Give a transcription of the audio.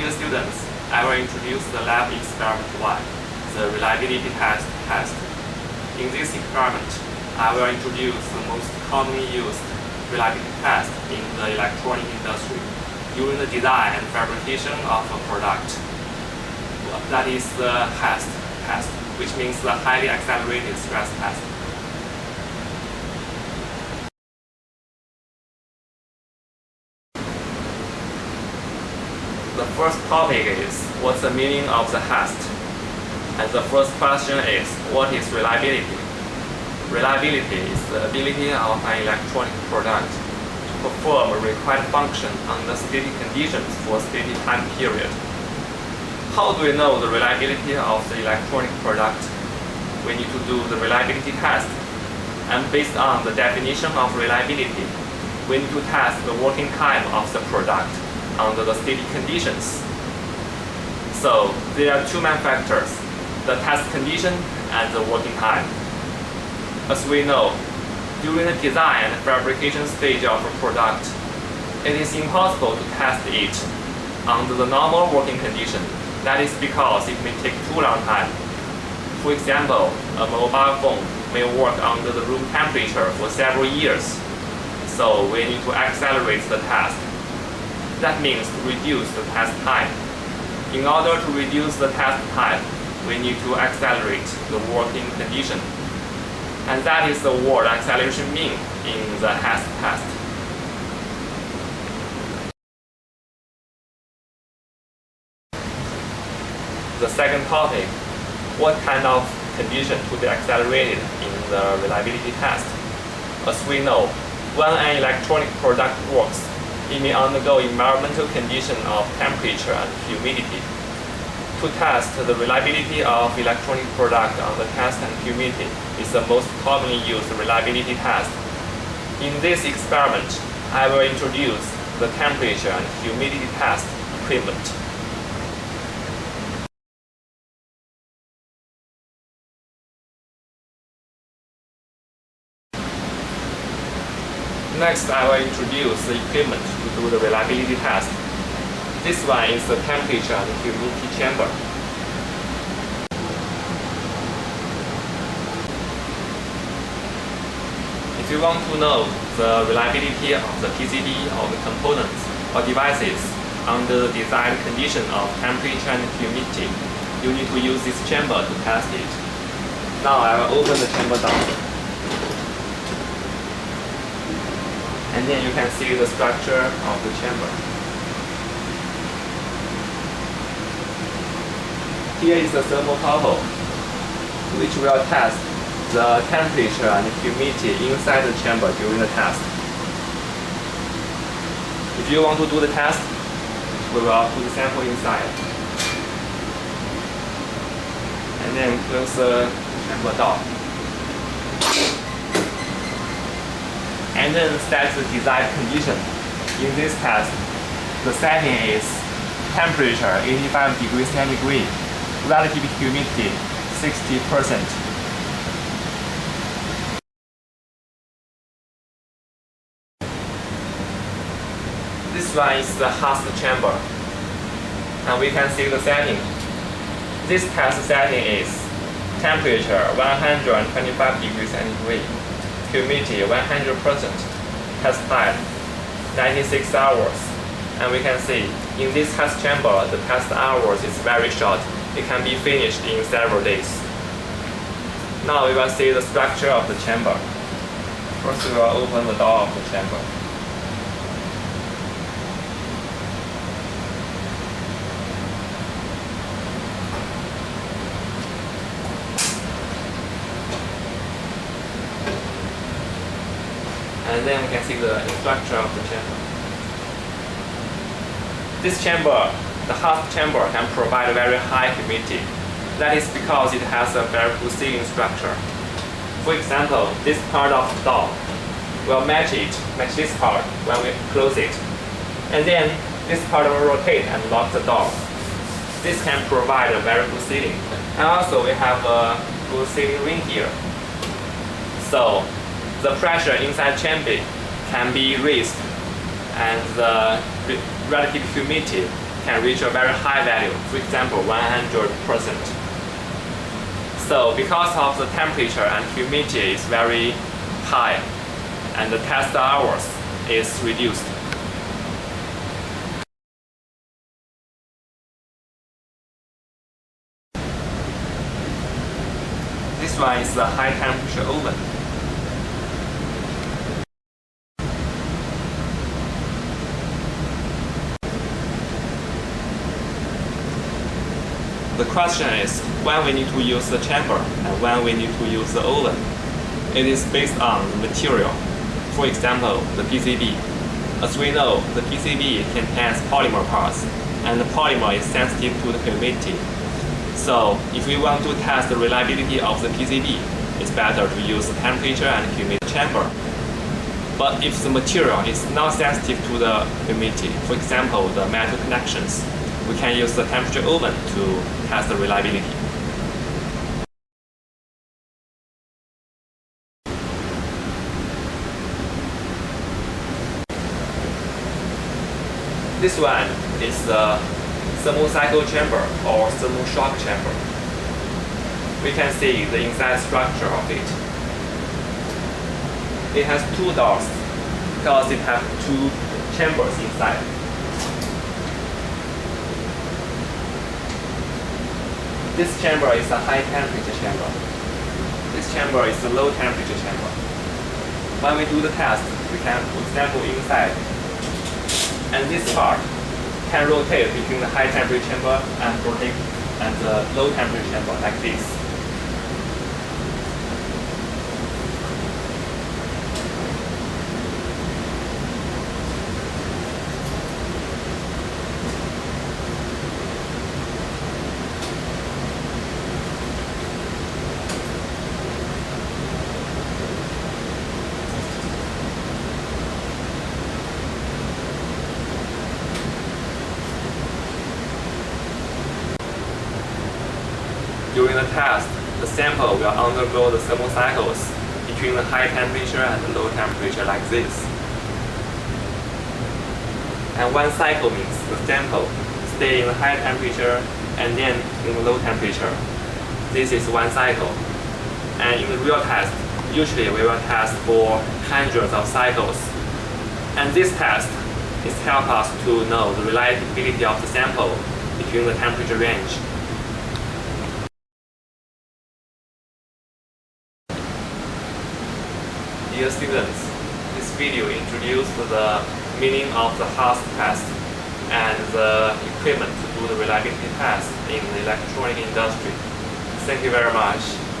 Dear students, I will introduce the lab experiment 1, the reliability test HAST. In this experiment, I will introduce the most commonly used reliability test in the electronic industry during the design and fabrication of a product. That is the HAST test, which means the highly accelerated stress test. The first topic is, what's the meaning of the HAST? And the first question is, what is reliability? Reliability is the ability of an electronic product to perform a required function under steady conditions for a steady time period. How do we know the reliability of the electronic product? We need to do the reliability test. And based on the definition of reliability, we need to test the working time of the product under the steady conditions. So there are two main factors, the test condition and the working time. As we know, during the design and fabrication stage of a product, it is impossible to test it under the normal working condition. That is because it may take too long time. For example, a mobile phone may work under the room temperature for several years. So we need to accelerate the test. That means to reduce the test time. In order to reduce the test time, we need to accelerate the working condition. And that is the word acceleration mean in the HAST test. The second topic, what kind of condition to be accelerated in the reliability test? As we know, when an electronic product works, it may undergo environmental condition of temperature and humidity. To test the reliability of electronic product under test and humidity is the most commonly used reliability test. In this experiment, I will introduce the temperature and humidity test equipment. Next, I will introduce the equipment to do the reliability test. This one is the temperature and humidity chamber. If you want to know the reliability of the PCB or the components or devices under the design condition of temperature and humidity, you need to use this chamber to test it. Now I will open the chamber door. And then you can see the structure of the chamber. Here is the thermocouple, which will test the temperature and humidity inside the chamber during the test. If you want to do the test, we will put the sample inside. And then close the chamber door. And then set the desired condition. In this test, the setting is temperature 85 degrees centigrade, relative humidity 60%. This one is the HAST chamber, and we can see the setting. This test setting is temperature 125 degrees centigrade. Humidity 100%, test time 96 hours. And we can see in this test chamber, the test hours is very short. It can be finished in several days. Now we will see the structure of the chamber. First we will open the door of the chamber. And then we can see the structure of the chamber. This chamber, the HAST chamber, can provide very high humidity. That is because it has a very good sealing structure. For example, this part of the door will match this part when we close it. And then this part will rotate and lock the door. This can provide a very good sealing. And also we have a good sealing ring here. So the pressure inside chamber can be raised and the relative humidity can reach a very high value, for example 100%. So because of the temperature and humidity is very high and the test hours is reduced. This one is the high temperature oven. The question is when we need to use the chamber and when we need to use the oven. It is based on the material. For example, the PCB. As we know, the PCB contains polymer parts, and the polymer is sensitive to the humidity. So, if we want to test the reliability of the PCB, it's better to use the temperature and humidity chamber. But if the material is not sensitive to the humidity, for example, the metal connections, we can use the temperature oven to test the reliability. This one is the thermocycle chamber or thermoshock chamber. We can see the inside structure of it. It has two doors because it has two chambers inside. This chamber is a high temperature chamber. This chamber is a low temperature chamber. When we do the test, we can put sample inside. And this part can rotate between the high temperature chamber and the low temperature chamber like this. During the test, the sample will undergo the thermal cycles between the high temperature and the low temperature like this. And one cycle means the sample stay in the high temperature and then in the low temperature. This is one cycle. And in the real test, usually we will test for hundreds of cycles. And this test is help us to know the reliability of the sample between the temperature range. Dear students, this video introduced the meaning of the HAST test and the equipment to do the reliability test in the electronic industry. Thank you very much.